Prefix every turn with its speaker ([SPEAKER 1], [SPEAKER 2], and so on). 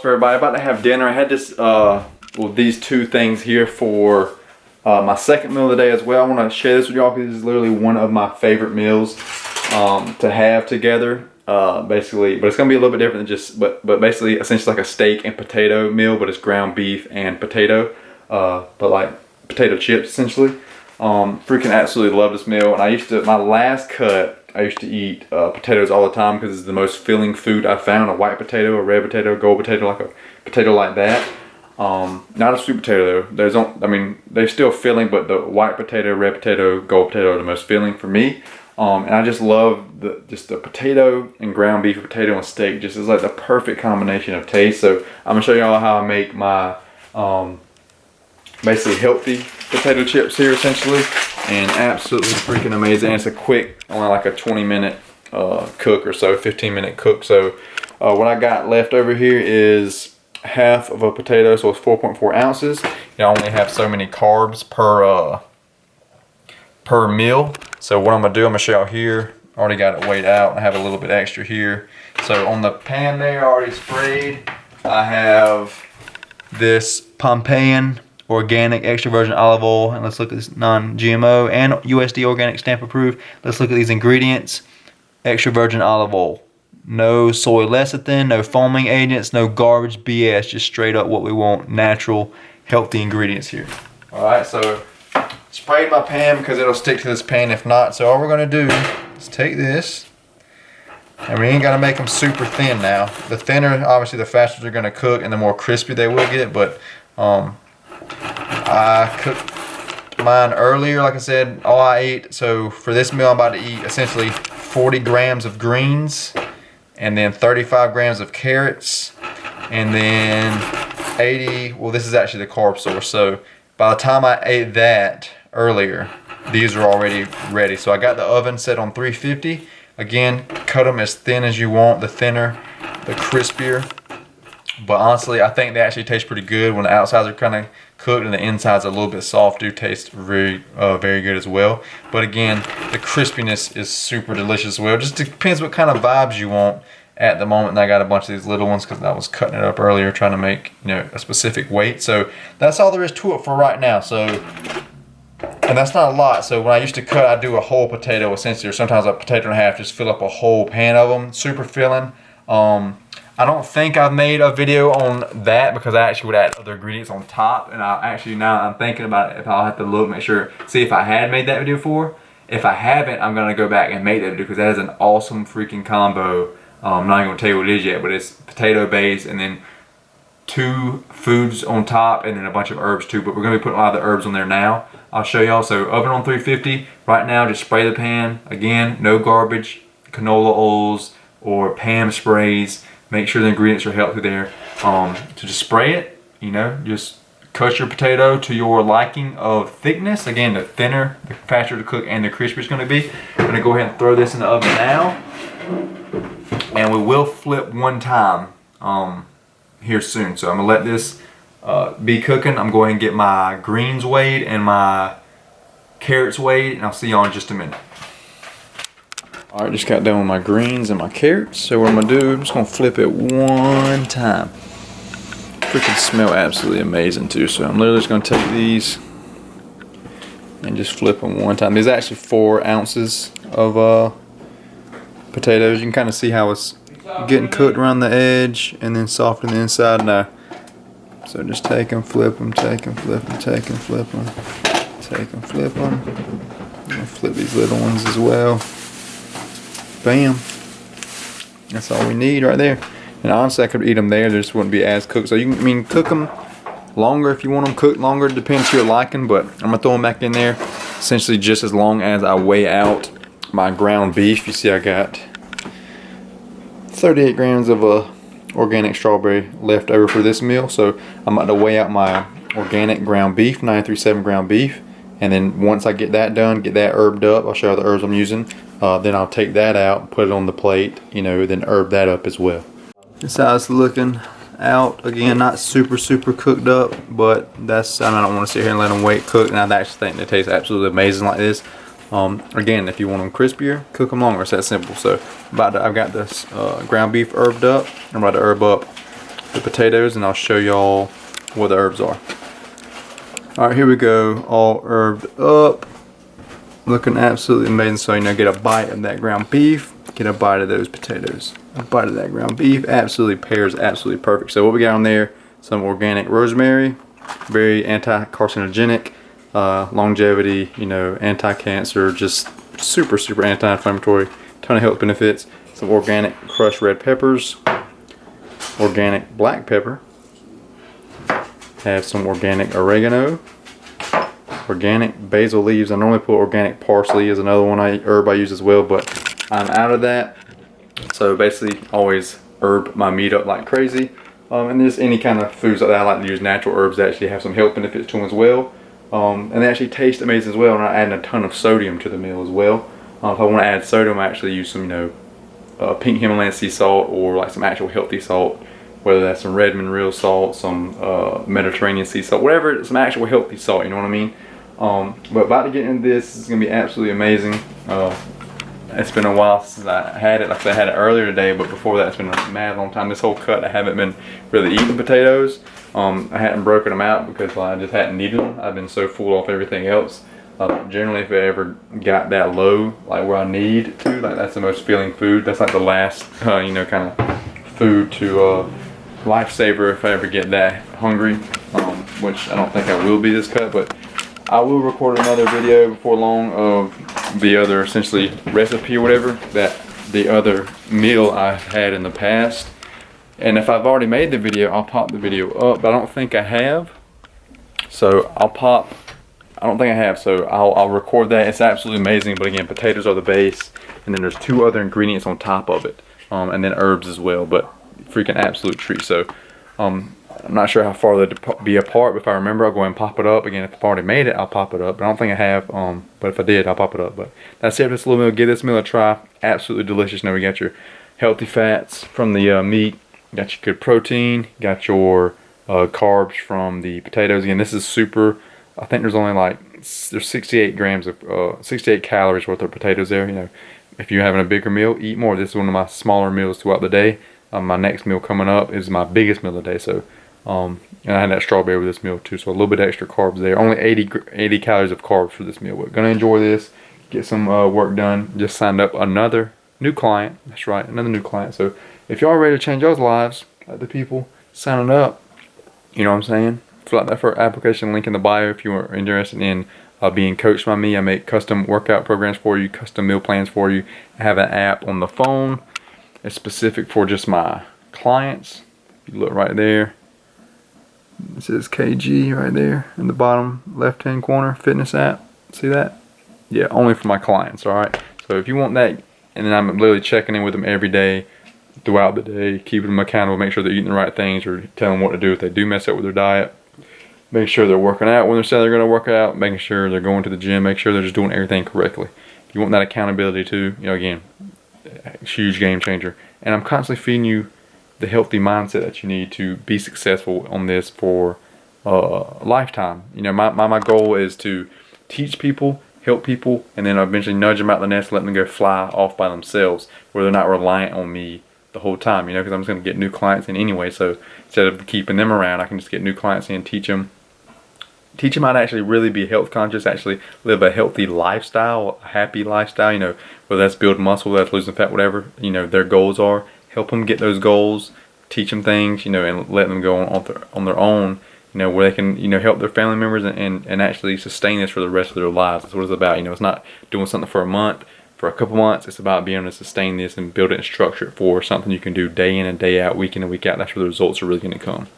[SPEAKER 1] up everybody? About to have dinner. I had this well, these two things here for my second meal of the day as well. I want to share this with y'all because this is literally one of my favorite meals to have together. Basically, but it's gonna be a little bit different than just but basically essentially like a steak and potato meal, but it's ground beef and potato, but like potato chips essentially. Freaking absolutely love this meal. And I used to, my last cut, I used to eat potatoes all the time because it's the most filling food I found. A white potato, a red potato, a gold potato, like a potato like that. Not a sweet potato though. I mean, they're still filling, but the white potato, red potato, gold potato are the most filling for me. And I just love the potato and ground beef, potato and steak. Just is like the perfect combination of taste. So I'm gonna show y'all how I make my basically healthy potato chips here essentially, and absolutely freaking amazing. And it's a quick, only like a 20-minute cook or so, 15-minute cook. So what I got left over here is half of a potato, so it's 4.4 ounces. You only have so many carbs per meal. So what I'm gonna do, I'm gonna show y'all here. Already got it weighed out. I have a little bit extra here. So on the pan there, already sprayed, I have this Pompeian organic extra virgin olive oil, and let's look at this, non-GMO and USD organic stamp approved. Let's look at these ingredients. Extra virgin olive oil, no soy lecithin, no foaming agents, no garbage BS, just straight up what we want, natural healthy ingredients here. All right, so sprayed my pan because it'll stick to this pan if not. So all we're gonna do is take this, and we ain't gotta make them super thin now. The thinner, obviously the faster they're gonna cook and the more crispy they will get, but I cooked mine earlier, like I said, all I ate. So for this meal, I'm about to eat essentially 40 grams of greens, and then 35 grams of carrots, and then 80, well this is actually the carb source. So by the time I ate that earlier, these are already ready. So I got the oven set on 350. Again, cut them as thin as you want. The thinner, the crispier. But honestly, I think they actually taste pretty good when the outsides are kind of cooked and the insides are a little bit soft. Do taste very good as well. But again, the crispiness is super delicious as well. Just depends what kind of vibes you want at the moment. And I got a bunch of these little ones because I was cutting it up earlier, trying to make, you know, a specific weight. So that's all there is to it for right now. So, and that's not a lot. So when I used to cut, I do a whole potato essentially, or sometimes a potato and a half. Just fill up a whole pan of them. Super filling. I don't think I've made a video on that because I actually would add other ingredients on top, and I actually, now I'm thinking about it, if I'll have to look, make sure, see if I had made that video before. If I haven't, I'm gonna go back and make that video because that is an awesome freaking combo. I'm not even gonna tell you what it is yet, but it's potato based and then 2 foods on top and then a bunch of herbs too, but we're gonna be putting a lot of the herbs on there now. I'll show y'all. So oven on 350 right now, just spray the pan. Again, no garbage, canola oils or Pam sprays. Make sure the ingredients are healthy there. To just spray it, you know, just cut your potato to your liking of thickness. Again, the thinner, the faster to cook and the crispier it's gonna be. I'm gonna go ahead and throw this in the oven now. And we will flip one time here soon. So I'm gonna let this be cooking. I'm going to get my greens weighed and my carrots weighed, and I'll see y'all in just a minute. All right, just got done with my greens and my carrots. So what I'm gonna do, I'm just gonna flip it one time. Freaking smell absolutely amazing too. So I'm literally just gonna take these and just flip them one time. There's actually 4 ounces of potatoes. You can kind of see how it's getting cooked around the edge and then soft on the inside now. So just take them, flip them, take them, flip them, take them, flip them, take them, flip them. I'm gonna flip these little ones as well. Bam. That's all we need right there. And honestly, I could eat them there. They just wouldn't be as cooked. So you can, I mean, cook them longer if you want them cooked longer. Depends to your liking. But I'm gonna throw them back in there, essentially just as long as I weigh out my ground beef. You see, I got 38 grams of organic strawberry left over for this meal. So I'm about to weigh out my organic ground beef, 937 ground beef. And then once I get that done, get that herbed up, I'll show you the herbs I'm using. Then I'll take that out, put it on the plate, you know, then herb that up as well. This is how it's looking out. Again, not super cooked up, but that's, I don't want to sit here and let them wait cook. And I actually think they taste absolutely amazing like this. Again, if you want them crispier, cook them longer. It's that simple. So I've got this ground beef herbed up. I'm about to herb up the potatoes and I'll show y'all what the herbs are. Alright, here we go, all herbed up. Looking absolutely amazing. So, you know, get a bite of that ground beef, get a bite of those potatoes. A bite of that ground beef absolutely pairs absolutely perfect. So what we got on there, some organic rosemary, very anti-carcinogenic, longevity, you know, anti-cancer, just super anti-inflammatory, ton of health benefits. Some organic crushed red peppers, organic black pepper, have some organic oregano, organic basil leaves. I normally put organic parsley as another herb I use as well, but I'm out of that. So basically always herb my meat up like crazy. And there's any kind of foods like that, I like to use natural herbs that actually have some health benefits to them as well. And they actually taste amazing as well, and I'm adding a ton of sodium to the meal as well. If I want to add sodium, I actually use some, you know, pink Himalayan sea salt, or like some actual healthy salt, whether that's some Redmond real salt, some Mediterranean sea salt, whatever, some actual healthy salt, you know what I mean? But about to get into this is going to be absolutely amazing. It's been a while since I had it. Like I said, I had it earlier today, but before that it's been a mad long time. This whole cut I haven't been really eating potatoes. I hadn't broken them out because I just hadn't needed them. I've been so full off everything else. Generally, if I ever got that low, like where I need to, like that's the most filling food. That's like the last, you know, kind of food to lifesaver if I ever get that hungry. Which I don't think I will be this cut, but I will record another video before long of the other essentially recipe or whatever, that the other meal I've had in the past. And if I've already made the video, I'll pop the video up, but I don't think I have. So I don't think I have, so I'll record that. It's absolutely amazing, but again, potatoes are the base, and then there's 2 other ingredients on top of it, and then herbs as well, but freaking absolute treat. So I'm not sure how far they'd be apart, but if I remember, I'll go ahead and pop it up. Again, if I've already made it, I'll pop it up, but I don't think I have, but if I did, I'll pop it up. But that's it for this little meal. Give this meal a try. Absolutely delicious. Now we got your healthy fats from the meat, got your good protein, got your carbs from the potatoes. Again, this is super, I think there's only like, there's 68 grams of, 68 calories worth of potatoes there. You know, if you're having a bigger meal, eat more. This is one of my smaller meals throughout the day. My next meal coming up is my biggest meal of the day. So, and I had that strawberry with this meal too. So a little bit extra carbs there. Only 80 calories of carbs for this meal. We're gonna enjoy this, get some work done. Just signed up another new client. That's right, another new client. So if y'all ready to change y'all's lives, like the people signing up, you know what I'm saying? Fill out that for application link in the bio if you are interested in being coached by me. I make custom workout programs for you, custom meal plans for you. I have an app on the phone. It's specific for just my clients. You look right there. It says KG right there in the bottom left-hand corner, fitness app. See that? Yeah, only for my clients, all right? So if you want that, and then I'm literally checking in with them every day, throughout the day, keeping them accountable, make sure they're eating the right things, or telling them what to do if they do mess up with their diet. Make sure they're working out when they're saying they're going to work out, making sure they're going to the gym, make sure they're just doing everything correctly. If you want that accountability too, you know, again, huge game changer. And I'm constantly feeding you the healthy mindset that you need to be successful on this for a lifetime. You know, my goal is to teach people, help people, and then eventually nudge them out the nest, let them go fly off by themselves, where they're not reliant on me the whole time, you know, because I'm just going to get new clients in anyway. So instead of keeping them around, I can just get new clients in, teach them how to actually really be health conscious, actually live a healthy lifestyle, a happy lifestyle, you know, whether that's build muscle, whether that's losing fat, whatever, you know, their goals are. Help them get those goals, teach them things, you know, and let them go on their own, you know, where they can, you know, help their family members and actually sustain this for the rest of their lives. That's what it's about. You know, it's not doing something for a month, for a couple months. It's about being able to sustain this and build it and structure it for something you can do day in and day out, week in and week out. That's where the results are really going to come.